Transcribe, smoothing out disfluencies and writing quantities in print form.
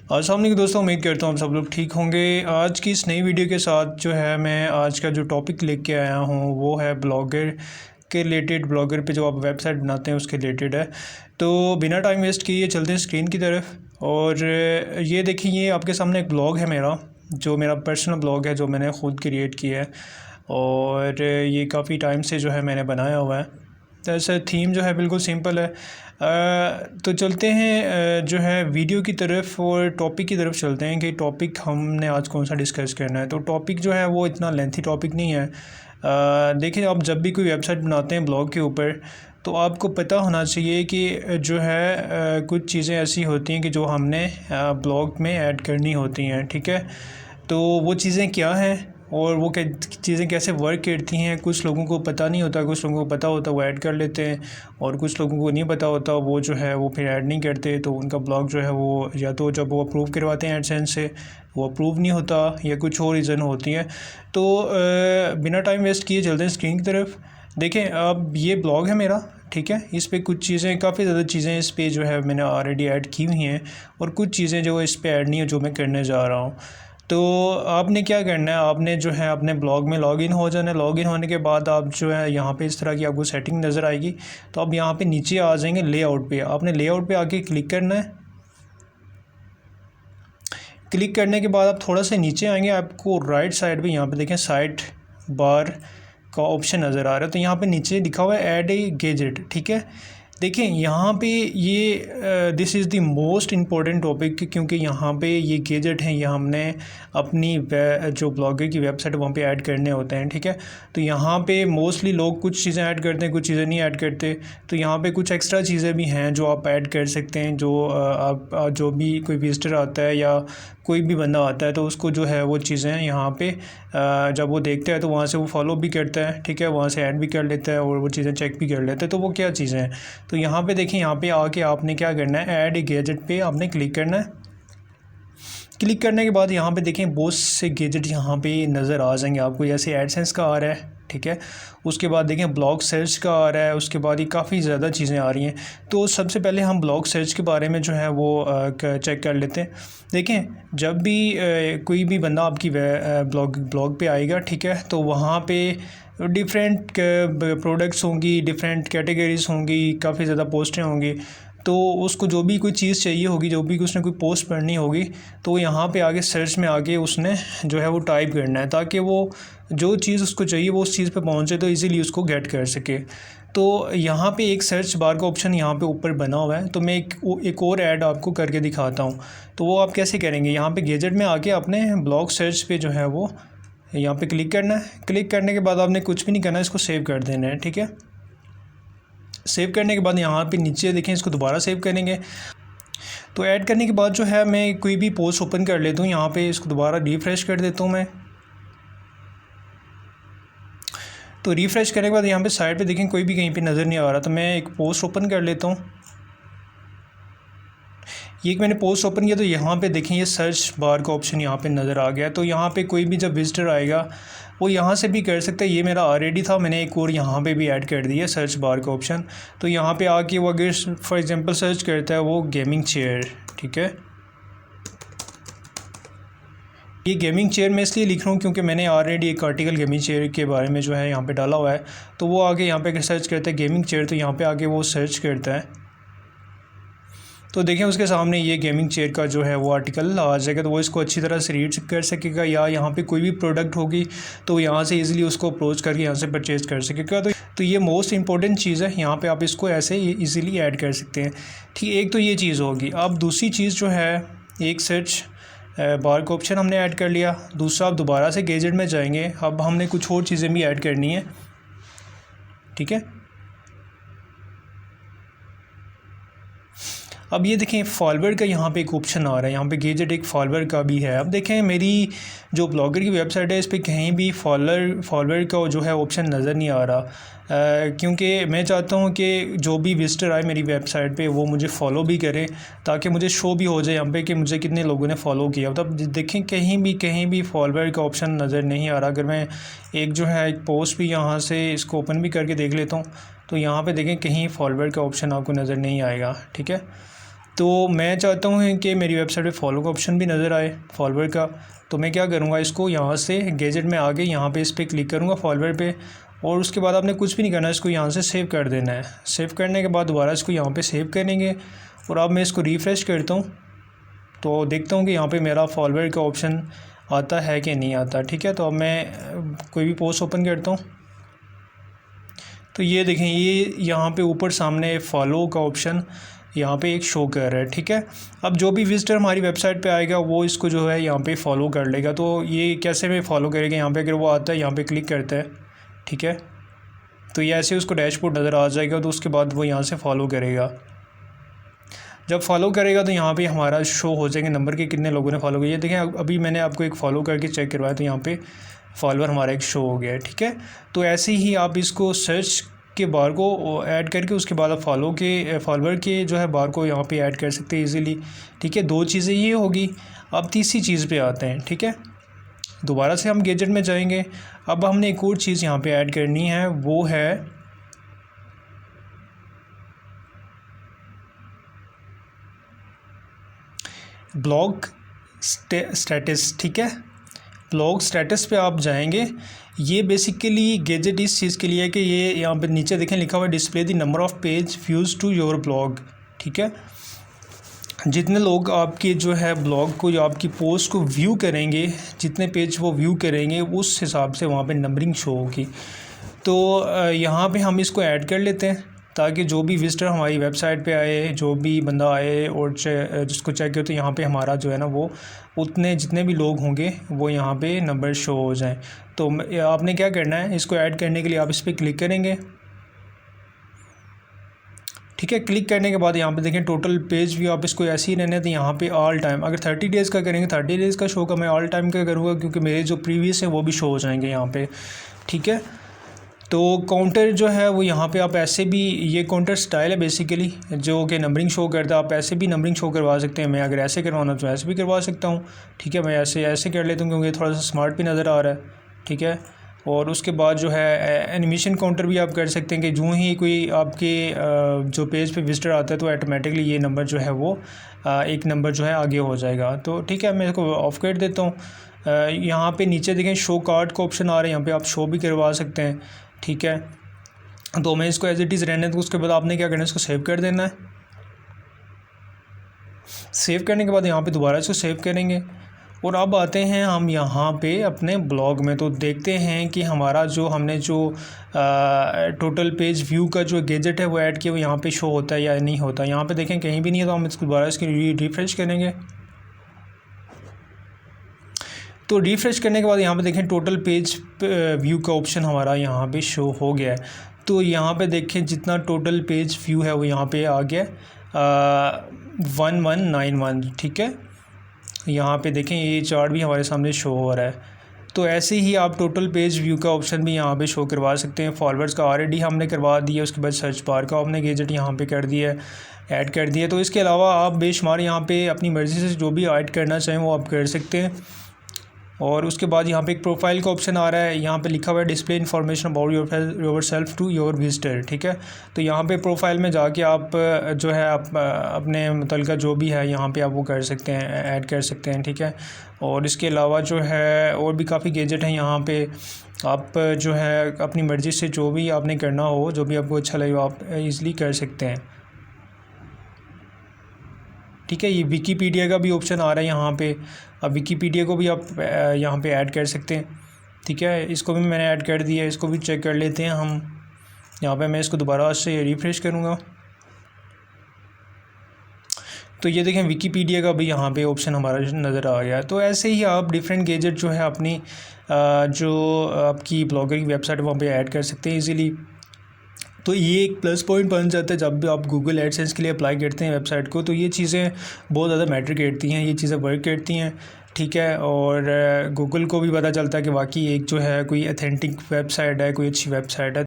अस्सलाम वालेकुम दोस्तों, उम्मीद करता हूँ आप सब लोग ठीक होंगे। आज की इस नई वीडियो के साथ जो है मैं आज का जो टॉपिक लेके आया हूँ वो है ब्लॉगर के रिलेटेड। ब्लॉगर पे जो आप वेबसाइट बनाते हैं उसके रिलेटेड है। तो बिना टाइम वेस्ट किए चलते हैं स्क्रीन की तरफ। और ये देखिए, ये आपके सामने एक ब्लॉग है मेरा, जो मेरा पर्सनल ब्लॉग है, जो मैंने ख़ुद क्रिएट किया है। और ये काफ़ी टाइम से जो है मैंने बनाया हुआ है। तो ऐसा थीम जो है बिल्कुल सिंपल है। तो चलते हैं जो है वीडियो की तरफ और टॉपिक की तरफ चलते हैं कि टॉपिक हमने आज कौन सा डिस्कस करना है। तो टॉपिक जो है वो इतना लेंथी टॉपिक नहीं है। देखिए, आप जब भी कोई वेबसाइट बनाते हैं ब्लॉग के ऊपर, तो आपको पता होना चाहिए कि जो है कुछ चीज़ें ऐसी होती हैं कि जो हमने ब्लॉग में ऐड करनी होती हैं। ठीक है, तो वो चीज़ें क्या हैं और वो चीज़ें कैसे वर्क करती हैं, कुछ लोगों को पता नहीं होता, कुछ लोगों को पता होता वो ऐड कर लेते हैं, और कुछ लोगों को नहीं पता होता वो जो है वो फिर ऐड नहीं करते। तो उनका ब्लॉग जो है वो या तो जब वो अप्रूव करवाते हैं एडसेंस से वो अप्रूव नहीं होता, या कुछ और रीज़न होती है। तो बिना टाइम वेस्ट किए चलते हैं स्क्रीन की तरफ। देखें, अब ये ब्लॉग है मेरा, ठीक है। इस पे कुछ चीज़ें, काफ़ी ज़्यादा चीज़ें इस पे जो है मैंने ऑलरेडी ऐड की हुई हैं, और कुछ चीज़ें जो इस पे ऐड नहीं है जो मैं करने जा रहा हूँ। तो आपने क्या करना है, आपने जो है अपने ब्लॉग में लॉगिन हो जाना है। लॉगिन होने के बाद आप जो है यहाँ पे इस तरह की आपको सेटिंग नज़र आएगी। तो आप यहाँ पे नीचे आ जाएंगे लेआउट पे। आपने लेआउट पे आके क्लिक करना है। क्लिक करने के बाद आप थोड़ा सा नीचे आएंगे, आपको राइट साइड पे यहाँ पे देखें साइड बार का ऑप्शन नज़र आ रहा है। तो यहाँ पे नीचे लिखा हुआ है ऐड ए गैजेट। ठीक है, देखें यहाँ पे ये this is the most important topic, क्योंकि यहाँ पे ये गैजेट हैं, ये हमने अपनी जो ब्लॉगर की वेबसाइट है वहाँ पे ऐड करने होते हैं। ठीक है, तो यहाँ पे मोस्टली लोग कुछ चीज़ें ऐड करते हैं, कुछ चीज़ें नहीं ऐड करते। तो यहाँ पे कुछ एक्स्ट्रा चीज़ें भी हैं जो आप ऐड कर सकते हैं। जो आप जो भी कोई विजिटर आता है या कोई भी बंदा आता है, तो उसको जो है वो चीज़ें यहाँ पे जब वो देखता है तो वहाँ से वो फॉलो भी करता है। ठीक है, वहाँ से ऐड भी कर लेता है और वो चीज़ें चेक भी कर लेता है। तो वो क्या चीज़ें हैं, तो यहाँ पे देखिए, यहाँ पे आके आपने क्या करना है, ऐड ए गैजेट पे आपने क्लिक करना है। क्लिक करने के बाद यहाँ पे देखें बहुत से गैजेट यहाँ पे नज़र आ जाएंगे आपको, जैसे एडसेंस का आ रहा है। ठीक है, उसके बाद देखें ब्लॉग सर्च का आ रहा है, उसके बाद ये काफ़ी ज़्यादा चीज़ें आ रही हैं। तो सबसे पहले हम ब्लॉग सर्च के बारे में जो है वो चेक कर लेते हैं। देखें, जब भी कोई भी बंदा आपकी ब्लॉग पे आएगा, ठीक है, तो वहाँ पे डिफरेंट प्रोडक्ट्स होंगी, डिफरेंट कैटेगरीज़ होंगी, काफ़ी ज़्यादा पोस्टें होंगी। तो उसको जो भी कोई चीज़ चाहिए होगी, जो भी उसने कोई पोस्ट पढ़नी होगी, तो यहाँ पे आगे सर्च में आके उसने जो है वो टाइप करना है, ताकि वो जो चीज़ उसको चाहिए वो उस चीज़ पे पहुँचे, तो इजीली उसको गेट कर सके। तो यहाँ पे एक सर्च बार का ऑप्शन यहाँ पे ऊपर बना हुआ है। तो मैं एक और ऐड आपको करके दिखाता हूँ। तो वो आप कैसे करेंगे, यहाँ पे गैजेट में आके अपने ब्लॉग सर्च पे जो है वो यहाँ पे क्लिक करना है। क्लिक करने के बाद आपने कुछ भी नहीं करना, इसको सेव कर देना है। ठीक है, सेव करने के बाद यहाँ पे नीचे देखें, इसको दोबारा सेव करेंगे। तो ऐड करने के बाद जो है मैं कोई भी पोस्ट ओपन कर लेता हूँ, यहाँ पे इसको दोबारा रिफ़्रेश कर देता हूँ मैं। तो रिफ़्रेश करने के बाद यहाँ पे साइड पे देखें कोई भी कहीं पे नज़र नहीं आ रहा, तो मैं एक पोस्ट ओपन कर लेता हूँ। ये मैंने पोस्ट ओपन किया तो यहाँ पे देखें ये सर्च बार का ऑप्शन यहाँ पे नज़र आ गया। तो यहाँ पे कोई भी जब विजिटर आएगा वो यहाँ से भी कर सकता है। ये मेरा ऑलरेडी था, मैंने एक और यहाँ पे भी ऐड कर दिया सर्च बार का ऑप्शन। तो यहाँ पे आके वो अगर फॉर एग्जांपल सर्च करता है वो गेमिंग चेयर, ठीक है, ये गेमिंग चेयर मैं इसलिए लिख रहा हूँ क्योंकि मैंने ऑलरेडी एक आर्टिकल गेमिंग चेयर के बारे में जो है यहाँ पे डाला हुआ है। तो वो आगे यहाँ पे अगर सर्च करता है गेमिंग चेयर, तो यहाँ पे आगे वो सर्च करता है, तो देखें उसके सामने ये गेमिंग चेयर का जो है वो आर्टिकल आ जाएगा। तो वो इसको अच्छी तरह से रीड कर सकेगा, या यहाँ पे कोई भी प्रोडक्ट होगी तो यहाँ से इजीली उसको अप्रोच करके यहाँ से परचेज कर सकेगा। तो ये मोस्ट इंपॉर्टेंट चीज़ है, यहाँ पे आप इसको ऐसे इजीली ऐड कर सकते हैं। ठीक, एक तो ये चीज़ होगी। अब दूसरी चीज़ जो है, एक सर्च बार का ऑप्शन हमने ऐड कर लिया। दूसरा, आप दोबारा से गैजेट में जाएंगे, अब हमने कुछ और चीज़ें भी ऐड करनी है। ठीक है, अब ये देखें फॉलोअर का यहाँ पे एक ऑप्शन आ रहा है, यहाँ पे गैजेट एक फॉलोअर का भी है। अब देखें मेरी जो ब्लॉगर की वेबसाइट है इस पर कहीं भी फॉलोअर का जो है ऑप्शन नज़र नहीं आ रहा, क्योंकि मैं चाहता हूँ कि जो भी विजिटर आए मेरी वेबसाइट पे वो मुझे फ़ॉलो भी करे, ताकि मुझे शो भी हो जाए यहाँ पे कि मुझे कितने लोगों ने फ़ॉलो किया। तब देखें कहीं भी फॉलोअर का ऑप्शन नज़र नहीं आ रहा। अगर मैं एक जो है एक पोस्ट भी यहाँ से इसको ओपन भी करके देख लेता हूँ, तो यहाँ पर देखें कहीं फॉलोअर का ऑप्शन आपको नज़र नहीं आएगा। ठीक है, तो मैं चाहता हूँ कि मेरी वेबसाइट पे फॉलो का ऑप्शन भी नज़र आए, फॉलोवर का। तो मैं क्या करूँगा, इसको यहाँ से गैजेट में आगे यहाँ पे इस पर क्लिक करूँगा फॉलोवर पे, और उसके बाद आपने कुछ भी नहीं करना है, इसको यहाँ से सेव कर देना है। सेव करने के बाद दोबारा इसको यहाँ पे सेव करेंगे, और अब मैं इसको रिफ़्रेश करता हूँ तो देखता हूँ कि यहाँ पे मेरा फॉलोवर का ऑप्शन आता है कि नहीं आता। ठीक है, तो अब मैं कोई भी पोस्ट ओपन करता हूँ तो ये देखें, ये यहाँ पे ऊपर सामने फॉलो का ऑप्शन यहाँ पे एक शो कर रहा है। ठीक है, अब जो भी विजिटर हमारी वेबसाइट पे आएगा वो इसको जो है यहाँ पे फॉलो कर लेगा। तो ये कैसे में फॉलो करेगा, यहाँ पे अगर वो आता है यहाँ पे क्लिक करता है, ठीक है, तो ये ऐसे उसको डैशबोर्ड नज़र आ जाएगा, तो उसके बाद वो यहाँ से फॉलो करेगा। जब फॉलो करेगा तो यहाँ पे हमारा शो हो जाएंगे नंबर के कितने लोगों ने फॉलो किया। ये देखें, अभी मैंने आपको एक फ़ॉलो करके चेक करवाया तो यहाँ पे फॉलोवर हमारा एक शो हो गया है। ठीक है, तो ऐसे ही आप इसको सर्च के बार को ऐड करके उसके बाद आप फॉलोवर के जो है बार को यहाँ पे ऐड कर सकते हैं इजीली। ठीक है, दो चीज़ें ये होगी। अब तीसरी चीज़ पे आते हैं। ठीक है, दोबारा से हम गैजेट में जाएंगे। अब हमने एक और चीज़ यहाँ पे ऐड करनी है, वो है ब्लॉग स्टेटस। ठीक है, ब्लॉग स्टेटस पे आप जाएंगे। ये बेसिकली गैजेट इस चीज़ के लिए है कि ये यहाँ पे नीचे देखें लिखा हुआ है display the number of page views to your blog. ठीक है, जितने लोग आपके जो है ब्लॉग को या आपकी पोस्ट को व्यू करेंगे, जितने पेज वो व्यू करेंगे उस हिसाब से वहाँ पे नंबरिंग शो होगी। तो यहाँ पे हम इसको ऐड कर लेते हैं ताकि जो भी विजिटर हमारी वेबसाइट पे आए, जो भी बंदा आए और जिसको चेक करे, तो यहाँ पे हमारा जो है ना वो उतने जितने भी लोग होंगे वो यहाँ पे नंबर शो हो जाएं। तो आपने क्या करना है, इसको ऐड करने के लिए आप इस पर क्लिक करेंगे। ठीक है, क्लिक करने के बाद यहाँ पे देखें टोटल पेज व्यू, आप इसको ऐसे ही रहने तो यहाँ पे ऑल टाइम, अगर 30 डेज़ का करेंगे 30 डेज़ का शो का, मैं ऑल टाइम का करूँगा क्योंकि मेरे जो प्रीवियस हैं वो भी शो हो जाएंगे यहाँ पे। ठीक है, तो काउंटर जो है वो यहाँ पे आप ऐसे भी, ये काउंटर स्टाइल है बेसिकली जो कि नंबरिंग शो करता है। आप ऐसे भी नंबरिंग शो करवा सकते हैं, मैं अगर ऐसे करवाना तो ऐसे भी करवा सकता हूँ। ठीक है, मैं ऐसे कर लेता हूँ क्योंकि थोड़ा सा स्मार्ट भी नज़र आ रहा है। ठीक है, और उसके बाद जो है एनिमेशन काउंटर भी आप कर सकते हैं कि जो ही कोई आपके जो पेज पे विजिटर आता है तो ऑटोमेटिकली ये नंबर जो है वो एक नंबर जो है आगे हो जाएगा। तो ठीक है, मैं इसको ऑफ़ कर देता हूँ। यहाँ पे नीचे देखें शो कार्ड का ऑप्शन आ रहा है, यहाँ पे आप शो भी करवा सकते हैं। ठीक है, तो मैं इसको एज इट इज़ रहने दूँ। उसके बाद आपने क्या करना है, इसको सेव कर देना है। सेव करने के बाद यहाँ पे दोबारा इसको सेव करेंगे, और अब आते हैं हम यहाँ पे अपने ब्लॉग में। तो देखते हैं कि हमारा जो हमने जो टोटल पेज व्यू का जो गैजेट है वो ऐड किया वो यहाँ पे शो होता है या नहीं होता। यहाँ पे देखें कहीं भी नहीं है, तो हम इसको दोबारा इसकी रिफ्रेश करेंगे। तो रिफ़्रेश करने के बाद यहाँ पे देखें टोटल पेज व्यू का ऑप्शन हमारा यहाँ पे शो हो गया है। तो यहाँ पे देखें जितना टोटल पेज व्यू है वो यहाँ पे आ गया 1191। ठीक है, यहाँ पे देखें ये चार्ट भी हमारे सामने शो हो रहा है। तो ऐसे ही आप टोटल पेज व्यू का ऑप्शन भी यहाँ पे शो करवा सकते हैं। फॉलोअर्स का ऑलरेडी हमने करवा दिया, उसके बाद सर्च बार का आपने गैजेट यहाँ पे कर दिया है, ऐड कर दिया। तो इसके अलावा आप बेशुमार यहाँ पे अपनी मर्ज़ी से जो भी ऐड करना चाहें वो आप कर सकते हैं। और उसके बाद यहाँ पे एक प्रोफाइल का ऑप्शन आ रहा है, यहाँ पे लिखा हुआ है display information about yourself to your visitor. ठीक है, तो यहाँ पे प्रोफाइल में जाके आप जो है आप अपने मुतल्लिका जो भी है यहाँ पे आप वो कर सकते हैं, ऐड कर सकते हैं। ठीक है, और इसके अलावा जो है और भी काफ़ी गैजेट हैं यहाँ पे, आप जो है अपनी मर्ज़ी से जो भी आपने करना हो, जो भी आपको अच्छा लगे आप ईज़िली कर सकते हैं। ठीक है, ये विकीपीडिया का भी ऑप्शन आ रहा है यहाँ पे, अब विकीपीडिया को भी आप यहाँ पे ऐड कर सकते हैं। ठीक है, इसको भी मैंने ऐड कर दिया है, इसको भी चेक कर लेते हैं हम। यहाँ पे मैं इसको दोबारा से रिफ़्रेश करूँगा तो ये देखें विकीपीडिया का भी यहाँ पे ऑप्शन हमारा नज़र आ गया। तो ऐसे ही आप डिफरेंट गैजेट जो है अपनी जो आपकी ब्लॉगर की वेबसाइट वहाँ पे ऐड कर सकते हैं इजीली। तो ये एक प्लस पॉइंट बन जाता है जब भी आप गूगल एडसेंस के लिए अप्लाई करते हैं वेबसाइट को। तो ये चीज़ें बहुत ज़्यादा मैटर करती हैं, ये चीज़ें वर्क करती हैं। ठीक है, और गूगल को भी पता चलता है कि वाकई एक जो है कोई अथेंटिक वेबसाइट है, कोई अच्छी वेबसाइट है।